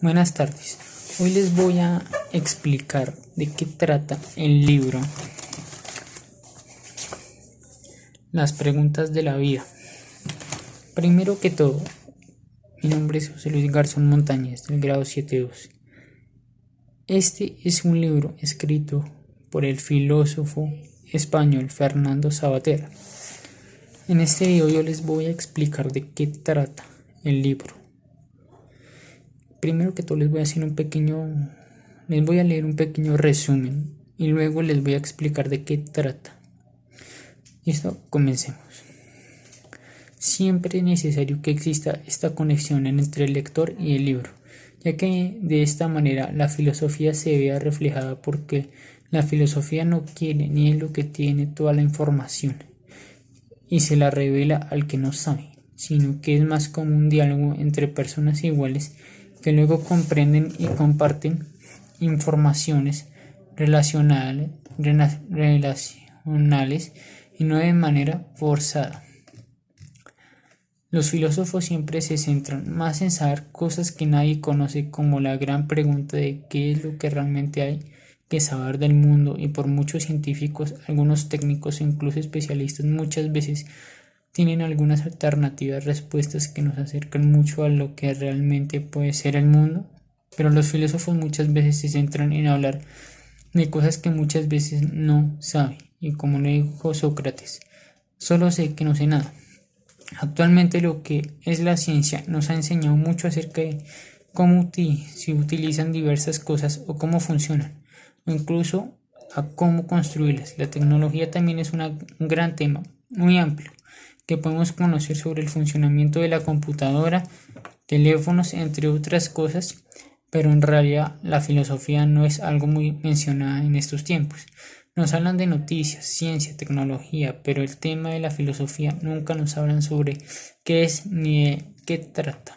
Buenas tardes. Hoy les voy a explicar de qué trata el libro Las preguntas de la vida. Primero que todo, mi nombre es José Luis Garzón Montañez, del grado 7.2. Este es un libro escrito por el filósofo español Fernando Savater. En este video yo les voy a explicar de qué trata el libro. Primero que todo les voy a leer un pequeño resumen y luego les voy a explicar de qué trata. Listo, comencemos. Siempre es necesario que exista esta conexión entre el lector y el libro, ya que de esta manera la filosofía se vea reflejada, porque la filosofía no quiere ni es lo que tiene toda la información y se la revela al que no sabe, sino que es más como un diálogo entre personas iguales que luego comprenden y comparten informaciones relacionales y no de manera forzada. Los filósofos siempre se centran más en saber cosas que nadie conoce, como la gran pregunta de qué es lo que realmente hay que saber del mundo, y por muchos científicos, algunos técnicos e incluso especialistas muchas veces tienen algunas alternativas respuestas que nos acercan mucho a lo que realmente puede ser el mundo, pero los filósofos muchas veces se centran en hablar de cosas que muchas veces no saben, y como le dijo Sócrates, solo sé que no sé nada. Actualmente lo que es la ciencia nos ha enseñado mucho acerca de cómo se utilizan diversas cosas o cómo funcionan, o incluso a cómo construirlas. La tecnología también es un gran tema muy amplio que podemos conocer sobre el funcionamiento de la computadora, teléfonos, entre otras cosas, pero en realidad la filosofía no es algo muy mencionada en estos tiempos. Nos hablan de noticias, ciencia, tecnología, pero el tema de la filosofía nunca nos hablan sobre qué es ni de qué trata.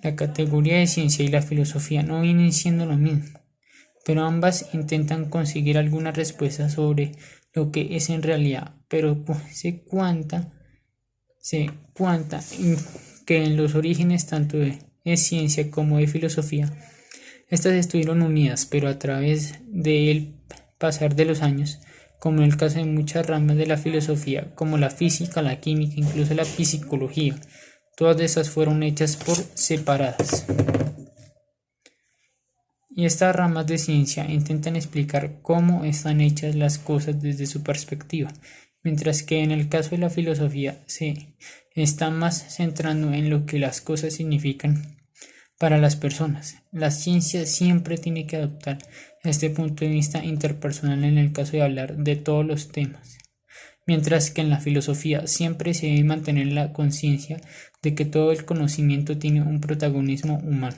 La categoría de ciencia y la filosofía no vienen siendo lo mismo, pero ambas intentan conseguir alguna respuesta sobre lo que es en realidad, pero se cuenta que en los orígenes tanto de ciencia como de filosofía, estas estuvieron unidas, pero a través del pasar de los años, como en el caso de muchas ramas de la filosofía, como la física, la química, incluso la psicología, todas esas fueron hechas por separadas. Y estas ramas de ciencia intentan explicar cómo están hechas las cosas desde su perspectiva, mientras que en el caso de la filosofía se está más centrando en lo que las cosas significan para las personas. La ciencia siempre tiene que adoptar este punto de vista interpersonal en el caso de hablar de todos los temas, mientras que en la filosofía siempre se debe mantener la conciencia de que todo el conocimiento tiene un protagonismo humano.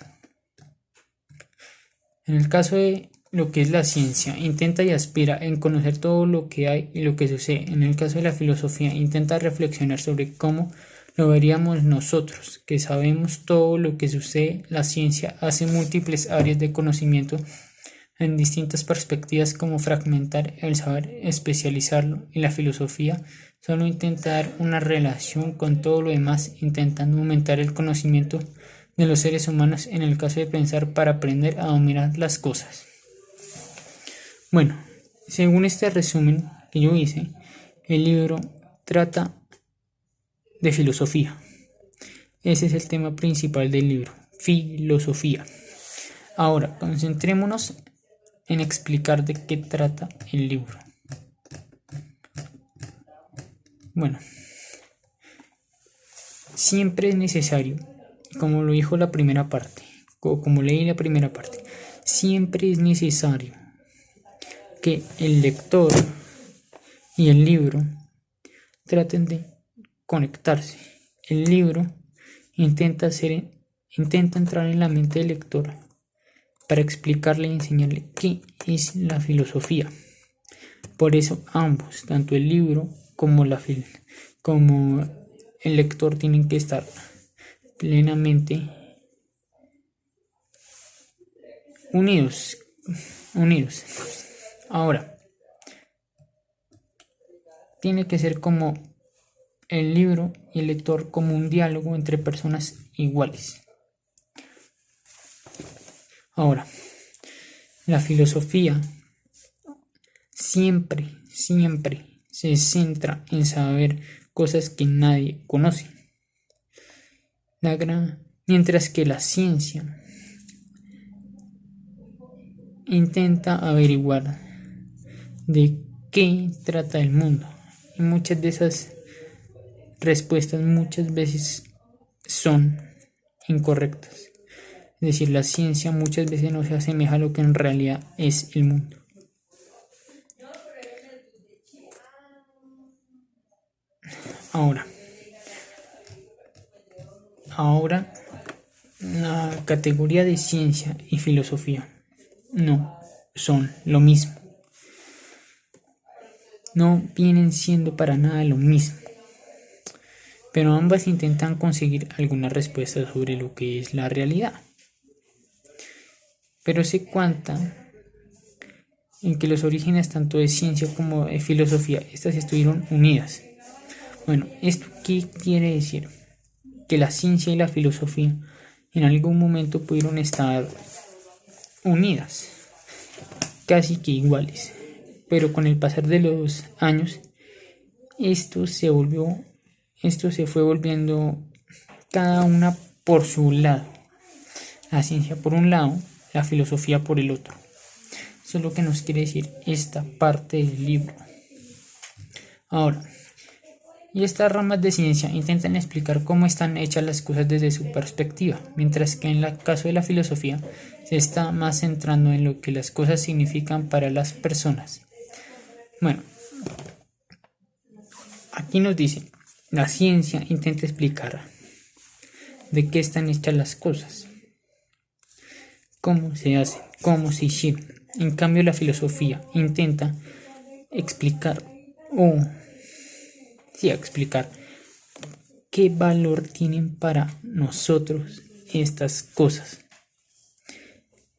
En el caso de lo que es la ciencia, intenta y aspira en conocer todo lo que hay y lo que sucede. En el caso de la filosofía, intenta reflexionar sobre cómo lo veríamos nosotros, que sabemos todo lo que sucede. La ciencia hace múltiples áreas de conocimiento en distintas perspectivas, como fragmentar el saber, especializarlo, y la filosofía solo intenta dar una relación con todo lo demás, intentando aumentar el conocimiento de los seres humanos en el caso de pensar para aprender a dominar las cosas. Bueno, según este resumen que yo hice, el libro trata de filosofía. Ese es el tema principal del libro, filosofía. Ahora, concentrémonos en explicar de qué trata el libro. Bueno, siempre es necesario, como lo dijo la primera parte, o como leí la primera parte, siempre es necesario que el lector y el libro traten de conectarse. El libro intenta entrar en la mente del lector para explicarle y enseñarle qué es la filosofía. Por eso ambos, tanto el libro como como el lector, tienen que estar plenamente unidos. Ahora, tiene que ser como el libro y el lector, como un diálogo entre personas iguales. Ahora, la filosofía siempre se centra en saber cosas que nadie conoce. Mientras que la ciencia intenta averiguar de qué trata el mundo. Y muchas de esas respuestas muchas veces son incorrectas. Es decir, la ciencia muchas veces no se asemeja a lo que en realidad es el mundo. Ahora, la categoría de ciencia y filosofía no son lo mismo. No vienen siendo para nada lo mismo. Pero ambas intentan conseguir alguna respuesta sobre lo que es la realidad. Pero se cuenta en que los orígenes tanto de ciencia como de filosofía, estas estuvieron unidas. Bueno, ¿esto qué quiere decir? Que la ciencia y la filosofía en algún momento pudieron estar unidas, casi que iguales, pero con el pasar de los años esto se fue volviendo cada una por su lado, la ciencia por un lado, la filosofía por el otro. Eso es lo que nos quiere decir esta parte del libro. Ahora, y estas ramas de ciencia intentan explicar cómo están hechas las cosas desde su perspectiva, mientras que en el caso de la filosofía se está más centrando en lo que las cosas significan para las personas. Bueno, aquí nos dice, la ciencia intenta explicar de qué están hechas las cosas, cómo se hacen, cómo se hicieron. En cambio, la filosofía intenta explicar qué valor tienen para nosotros estas cosas.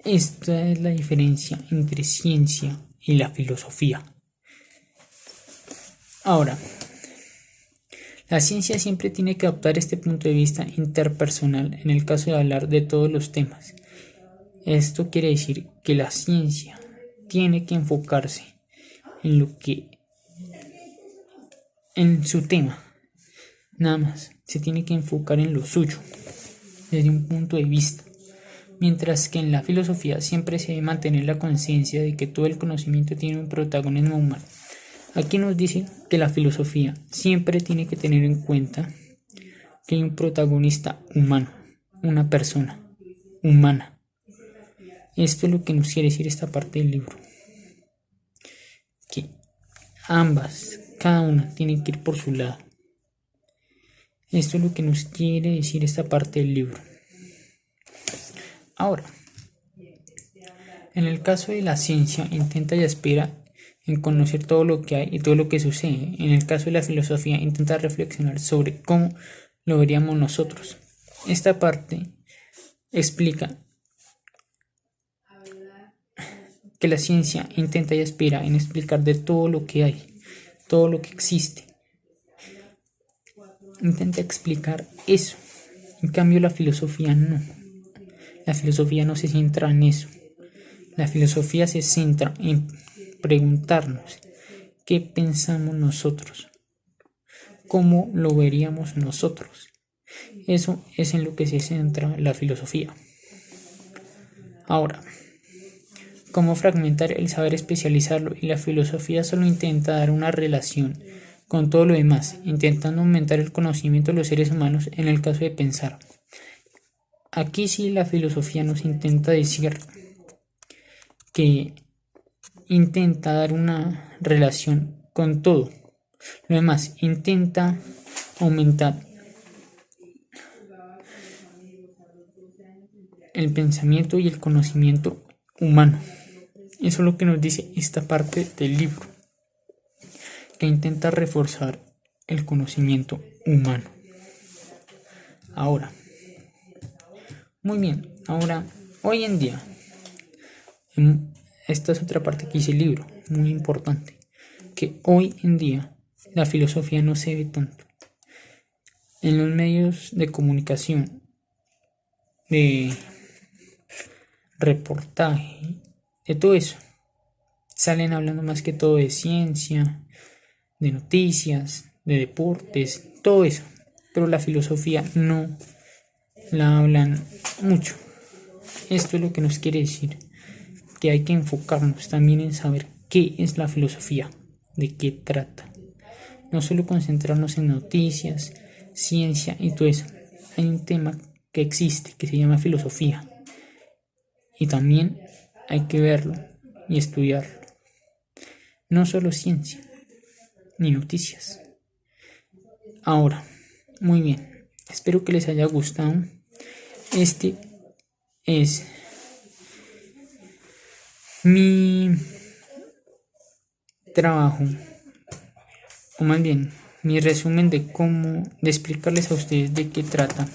Esta es la diferencia entre ciencia y la filosofía. Ahora, la ciencia siempre tiene que adoptar este punto de vista interpersonal en el caso de hablar de todos los temas. Esto quiere decir que la ciencia tiene que enfocarse en su tema. Nada más, se tiene que enfocar en lo suyo, desde un punto de vista. Mientras que en la filosofía siempre se debe mantener la conciencia de que todo el conocimiento tiene un protagonismo humano. Aquí nos dice que la filosofía siempre tiene que tener en cuenta que hay un protagonista humano, una persona humana. Esto es lo que nos quiere decir esta parte del libro. Que cada una tiene que ir por su lado. Esto es lo que nos quiere decir esta parte del libro. Ahora, en el caso de la ciencia, intenta y aspira en conocer todo lo que hay y todo lo que sucede. En el caso de la filosofía, intenta reflexionar sobre cómo lo veríamos nosotros. Esta parte explica que la ciencia intenta y aspira en explicar de todo lo que hay, todo lo que existe. Intenta explicar eso. En cambio, la filosofía no. La filosofía no se centra en eso. La filosofía se centra en preguntarnos qué pensamos nosotros, cómo lo veríamos nosotros. Eso es en lo que se centra la filosofía. Ahora, cómo fragmentar el saber, especializarlo, y la filosofía solo intenta dar una relación con todo lo demás, intentando aumentar el conocimiento de los seres humanos en el caso de pensar. Aquí sí la filosofía nos intenta decir que intenta dar una relación con todo. Lo demás, intenta aumentar el pensamiento y el conocimiento humano. Eso es lo que nos dice esta parte del libro, que intenta reforzar el conocimiento humano. Ahora, muy bien, ahora, hoy en día, esta es otra parte que dice el libro, muy importante, que hoy en día la filosofía no se ve tanto en los medios de comunicación reportaje, de todo eso. Salen hablando más que todo de ciencia, de noticias, de deportes, todo eso. Pero la filosofía no la hablan mucho. Esto es lo que nos quiere decir, que hay que enfocarnos también en saber qué es la filosofía, de qué trata. No solo concentrarnos en noticias, ciencia y todo eso. Hay un tema que existe que se llama filosofía y también hay que verlo y estudiarlo. No solo ciencia ni noticias. Ahora, muy bien, espero que les haya gustado. Este es mi trabajo, o más bien mi resumen de explicarles a ustedes de qué trata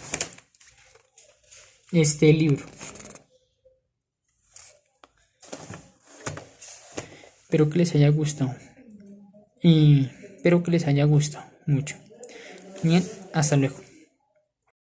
este libro. Espero que les haya gustado y espero que les haya gustado mucho. Bien, hasta luego.